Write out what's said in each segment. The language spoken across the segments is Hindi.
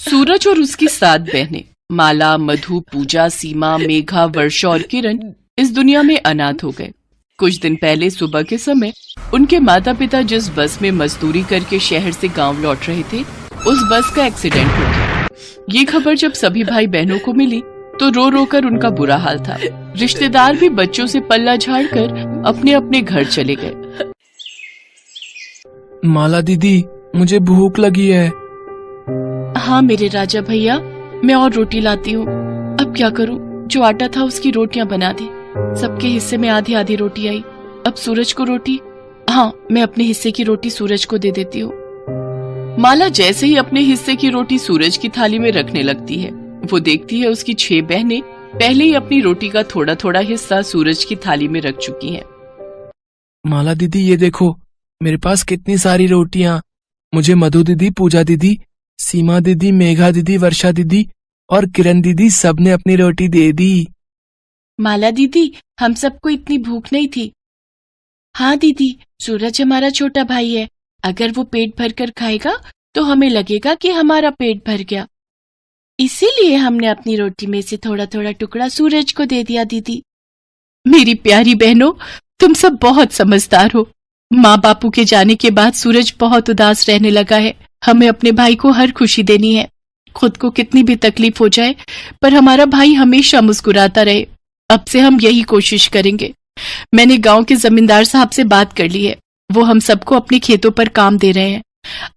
सूरज और उसकी 7 बहनें माला, मधु, पूजा, सीमा, मेघा, वर्षा और किरण इस दुनिया में अनाथ हो गए। कुछ दिन पहले सुबह के समय उनके माता पिता जिस बस में मजदूरी करके शहर से गांव लौट रहे थे, उस बस का एक्सीडेंट हो गया। ये खबर जब सभी भाई बहनों को मिली तो रो रो कर उनका बुरा हाल था। रिश्तेदार भी बच्चों से पल्ला झाड़कर अपने अपने घर चले गए। माला दीदी, मुझे भूख लगी है। हाँ मेरे राजा भैया, मैं और रोटी लाती हूँ। अब क्या करूँ, जो आटा था उसकी रोटियां बना दी। सबके हिस्से में आधी आधी रोटी आई। अब सूरज को रोटी, हाँ मैं अपने हिस्से की रोटी सूरज को दे देती हूँ। माला जैसे ही अपने हिस्से की रोटी सूरज की थाली में रखने लगती है, वो देखती है उसकी 6 बहनें पहले ही अपनी रोटी का थोड़ा थोड़ा हिस्सा सूरज की थाली में रख चुकी हैं। माला दीदी, ये देखो मेरे पास कितनी सारी रोटियां। मुझे मधु दीदी, पूजा दीदी, सीमा दीदी, मेघा दीदी, वर्षा दीदी और किरण दीदी सबने अपनी रोटी दे दी। माला दीदी, हम सबको इतनी भूख नहीं थी। हाँ दीदी, सूरज हमारा छोटा भाई है। अगर वो पेट भर कर खाएगा तो हमें लगेगा कि हमारा पेट भर गया। इसीलिए हमने अपनी रोटी में से थोड़ा थोड़ा टुकड़ा सूरज को दे दिया। दीदी, मेरी प्यारी बहनों, तुम सब बहुत समझदार हो। माँ बापू के जाने के बाद सूरज बहुत उदास रहने लगा है। हमें अपने भाई को हर खुशी देनी है, खुद को कितनी भी तकलीफ हो जाए, पर हमारा भाई हमेशा मुस्कुराता रहे। अब से हम यही कोशिश करेंगे। मैंने गांव के जमींदार साहब से बात कर ली है। वो हम सबको अपने खेतों पर काम दे रहे हैं।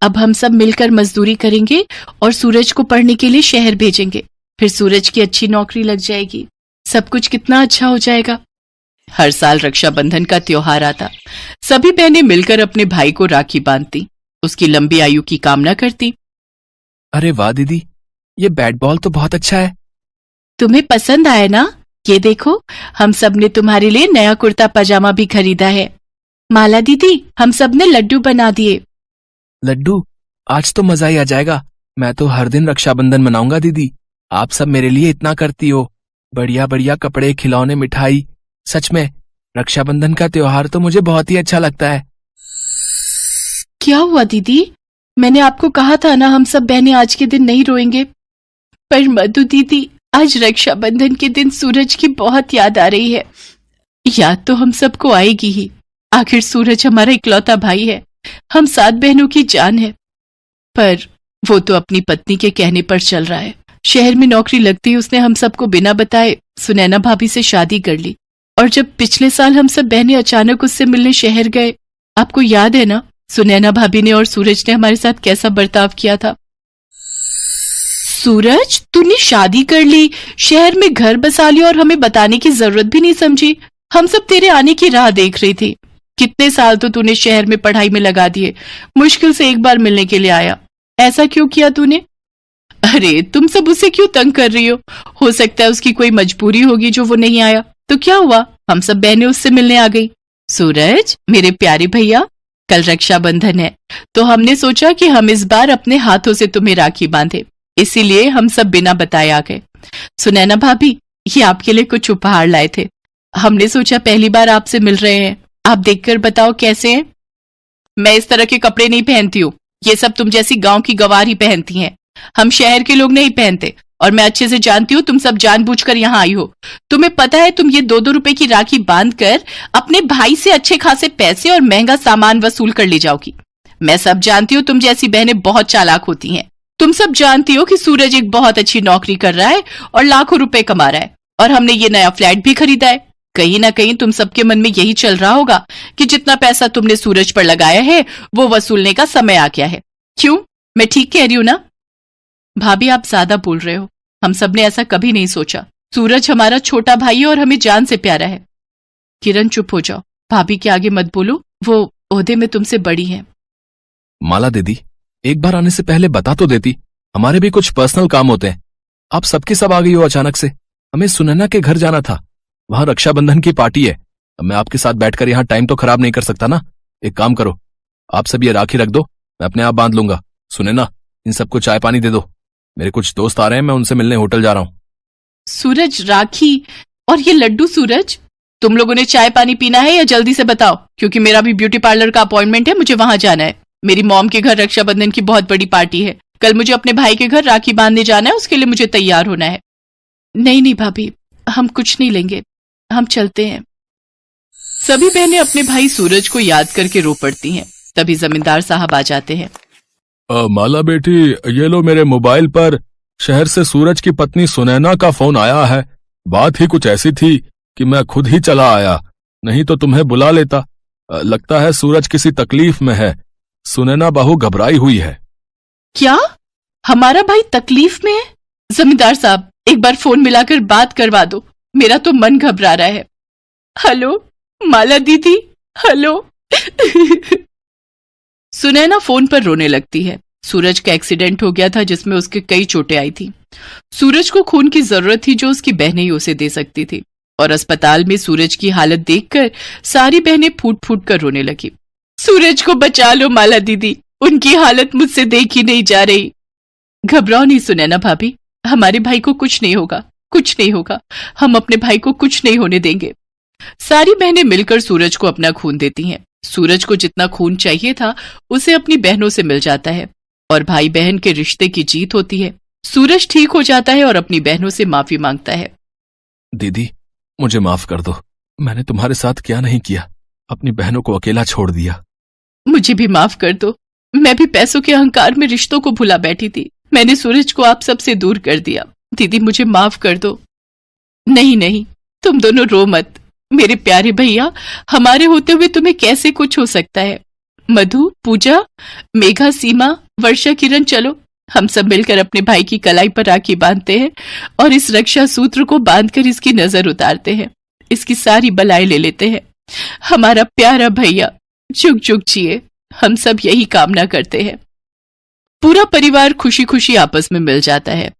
अब हम सब मिलकर मजदूरी करेंगे और सूरज को पढ़ने के लिए शहर भेजेंगे। फिर सूरज की अच्छी नौकरी लग जाएगी। सब कुछ कितना अच्छा हो जाएगा। हर साल रक्षाबंधन का त्योहार आता। सभी बहनें मिलकर अपने भाई को राखी बांधती, उसकी लंबी आयु की कामना करती। अरे वाह दीदी, ये बैट बॉल तो बहुत अच्छा है। तुम्हें पसंद आया ना? ये देखो, हम सब ने तुम्हारे लिए नया कुर्ता पजामा भी खरीदा है। माला दीदी, हम सब ने लड्डू बना दिए। लड्डू? आज तो मजा ही आ जाएगा। मैं तो हर दिन रक्षाबंधन मनाऊंगा दीदी। आप सब मेरे लिए इतना करती हो। बढ़िया बढ़िया कपड़े, खिलौने, मिठाई। सच में रक्षाबंधन का त्योहार तो मुझे बहुत ही अच्छा लगता है। क्या हुआ दीदी? मैंने आपको कहा था ना, हम सब बहनें आज के दिन नहीं रोएंगे। पर मधु दीदी, आज रक्षाबंधन के दिन सूरज की बहुत याद आ रही है। याद तो हम सबको आएगी ही। आखिर सूरज हमारा इकलौता भाई है, हम 7 बहनों की जान है। पर वो तो अपनी पत्नी के कहने पर चल रहा है। शहर में नौकरी लगती उसने हम सबको बिना बताए सुनैना भाभी से शादी कर ली। और जब पिछले साल हम सब बहनें अचानक उससे मिलने शहर गए, आपको याद है ना, सुनैना भाभी ने और सूरज ने हमारे साथ कैसा बर्ताव किया था। सूरज, तूने शादी कर ली, शहर में घर बसा लिया और हमें बताने की जरूरत भी नहीं समझी। हम सब तेरे आने की राह देख रही थी। कितने साल तो तूने शहर में पढ़ाई में लगा दिए, मुश्किल से एक बार मिलने के लिए आया। ऐसा क्यों किया तूने? अरे तुम सब उसे क्यों तंग कर रही हो सकता है उसकी कोई मजबूरी होगी जो वो नहीं आया। तो क्या हुआ, हम सब बहनें उससे मिलने आ गई। सूरज, मेरे प्यारे भैया, कल रक्षाबंधन है तो हमने सोचा कि हम इस बार अपने हाथों से तुम्हें राखी बांधे, इसीलिए हम सब बिना बताए आ गए। सुनैना भाभी, ये आपके लिए कुछ उपहार लाए थे। हमने सोचा पहली बार आपसे मिल रहे हैं, आप देखकर बताओ कैसे हैं। मैं इस तरह के कपड़े नहीं पहनती हूँ, ये सब तुम जैसी गांव की गवार ही पहनती हैं। हम शहर के लोग नहीं पहनते और मैं अच्छे से जानती हूँ तुम सब जानबूझकर यहाँ आई हो। तुम्हें पता है तुम ये 2-2 रुपए की राखी बांधकर अपने भाई से अच्छे खासे पैसे और महंगा सामान वसूल कर ले जाओगी। मैं सब जानती हूँ तुम जैसी बहनें बहुत चालाक होती हैं। तुम सब जानती हो कि सूरज एक बहुत अच्छी नौकरी कर रहा है और लाखों रुपए कमा रहा है, और हमने ये नया फ्लैट भी खरीदा है। कहीं ना कहीं तुम सबके मन में यही चल रहा होगा कि जितना पैसा तुमने सूरज पर लगाया है वो वसूलने का समय आ गया है। क्यों, मैं ठीक कह रही हूं ना? भाभी, आप ज्यादा बोल रहे हो। हम सब ने ऐसा कभी नहीं सोचा। सूरज हमारा छोटा भाई है और हमें जान से प्यारा है। किरण, चुप हो जाओ, भाभी के आगे मत बोलो, वो ओहदे में तुमसे बड़ी है। माला दीदी, एक बार आने से पहले बता तो देती, हमारे भी कुछ पर्सनल काम होते हैं। आप सबके सब आ गई हो अचानक से। हमें सुनैना के घर जाना था, वहां रक्षाबंधन की पार्टी है। अब मैं आपके साथ बैठकर यहाँ टाइम तो खराब नहीं कर सकता ना। एक काम करो, आप सब ये राखी रख दो, मैं अपने आप बांध लूंगा। सुनैना, इन सबको चाय पानी दे दो। मेरे कुछ दोस्त आ रहे हैं, मैं उनसे मिलने होटल जा रहा हूँ। सूरज, राखी और ये लड्डू। सूरज, तुम लोगों ने चाय पानी पीना है या जल्दी से बताओ, क्योंकि मेरा भी ब्यूटी पार्लर का अपॉइंटमेंट है, मुझे वहां जाना है। मेरी मॉम के घर रक्षाबंधन की बहुत बड़ी पार्टी है, कल मुझे अपने भाई के घर राखी बांधने जाना है, उसके लिए मुझे तैयार होना है। नहीं नहीं भाभी, हम कुछ नहीं लेंगे, हम चलते हैं। सभी बहनें अपने भाई सूरज को याद करके रो पड़ती हैं। तभी जमींदार साहब आ जाते हैं। माला बेटी, ये लो मेरे मोबाइल पर शहर से सूरज की पत्नी सुनैना का फोन आया है। बात ही कुछ ऐसी थी कि मैं खुद ही चला आया, नहीं तो तुम्हें बुला लेता। लगता है सूरज किसी तकलीफ में है। सुनैना बहू घबराई हुई है। क्या हमारा भाई तकलीफ में है? जमींदार साहब, एक बार फोन मिलाकर बात करवा दो, मेरा तो मन घबरा रहा है। हेलो माला दीदी, हेलो। सुनैना फोन पर रोने लगती है। सूरज का एक्सीडेंट हो गया था जिसमें उसके कई चोटें आई थी। सूरज को खून की जरूरत थी जो उसकी बहनें ही उसे दे सकती थी, और अस्पताल में सूरज की हालत देखकर सारी बहनें फूट फूट कर रोने लगी। सूरज को बचा लो माला दीदी, उनकी हालत मुझसे देखी नहीं जा रही। घबराओ नहीं सुनैना भाभी, हमारे भाई को कुछ नहीं होगा, कुछ नहीं होगा, हम अपने भाई को कुछ नहीं होने देंगे। सारी बहनें मिलकर सूरज को अपना खून देती हैं। सूरज को जितना खून चाहिए था उसे अपनी बहनों से मिल जाता है और भाई बहन के रिश्ते की जीत होती है। सूरज ठीक हो जाता है और अपनी बहनों से माफी मांगता है। दीदी, मुझे माफ कर दो, मैंने तुम्हारे साथ क्या नहीं किया, अपनी बहनों को अकेला छोड़ दिया। मुझे भी माफ कर दो, मैं भी पैसों के अहंकार में रिश्तों को भुला बैठी थी। मैंने सूरज को आप सबसे दूर कर दिया। दीदी मुझे माफ कर दो। नहीं नहीं, तुम दोनों रो मत मेरे प्यारे भैया, हमारे होते हुए तुम्हें कैसे कुछ हो सकता है। मधु, पूजा, मेघा, सीमा, वर्षा, किरण, चलो हम सब मिलकर अपने भाई की कलाई पर राखी बांधते हैं और इस रक्षा सूत्र को बांधकर इसकी नजर उतारते हैं, इसकी सारी बलाएं ले लेते हैं। हमारा प्यारा भैया जुग जुग जिए, हम सब यही कामना करते हैं। पूरा परिवार खुशी खुशी आपस में मिल जाता है